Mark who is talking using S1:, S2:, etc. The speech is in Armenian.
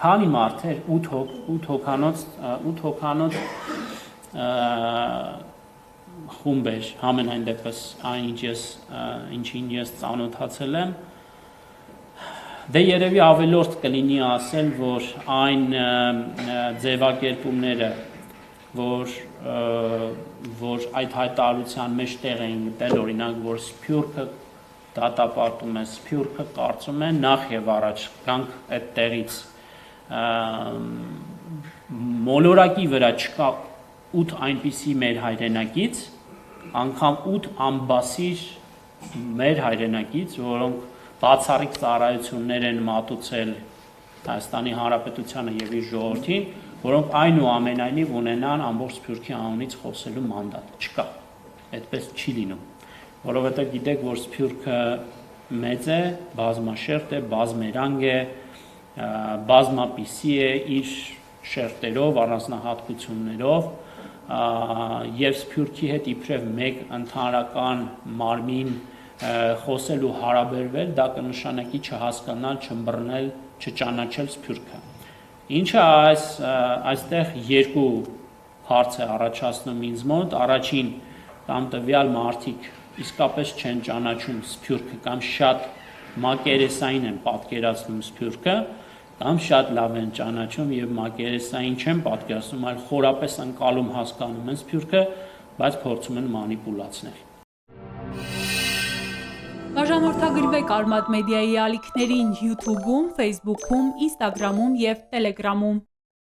S1: քանի մարդ էր 8 հոգանոց խումբ էր համենայն դեպս ինչին ես ծանոթացել եմ դե երևի ավելորդ կլինի ասել որ այն ձևակերպումները որ այդ հայտարարության մեջ տեղ էին գտել օրինակ որ Սփյուռքը դատապարտում է Սփյուռքը կարծում եմ նախ եւ առաջ գանք այդ տեղից մոլորակի վրա չկա 8 այնպիսի մեր հայրենակից անգամ 8 ամբասիր մեր հայրենակից որոնք բացառիկ ծառայություններ են մատուցել Հայաստանի Հանրապետությանը եւ իր ժողովրդին որոնք այնուամենայնիվ ունենան ամբողջ Սփյուռքի անունից խոսելու մանդատ չկա այդպես չի լինում որովհետեւ գիտեք որ Սփյուռքը մեծ է բազմաշերտ է բազմերանգ է բազմապիսի է իր շերտերով առանձնահատկություններով եւ Սփյուռքի հետ իբրև մեկ ընդհանրական մարմին խոսելու հարաբերվել դա կնշանակի չհասկանալ, չըմբռնել, չճանաչել Սփյուռքը։ Ինչը այստեղ երկու հարց է առաջացնում ինձ մոտ, առաջին կամ տվյալ մարդիկ իսկապես չեն ճանաչում Սփյուռքը կամ շատ մակերեսային են պատկերացնում Սփյուռքը կամ շատ լավ են ճանաչում եւ մակերեսային չեն պատկերացնում, այլ խորապես ընկալում հասկանում են Սփյուռքը, բայց փորձում են մանիպուլացնել։
S2: Բաժանորդագրվեք Արմադ մեդիայի ալիքներին YouTube-ում, Facebook-ում, Instagram-ում եւ Telegram-ում։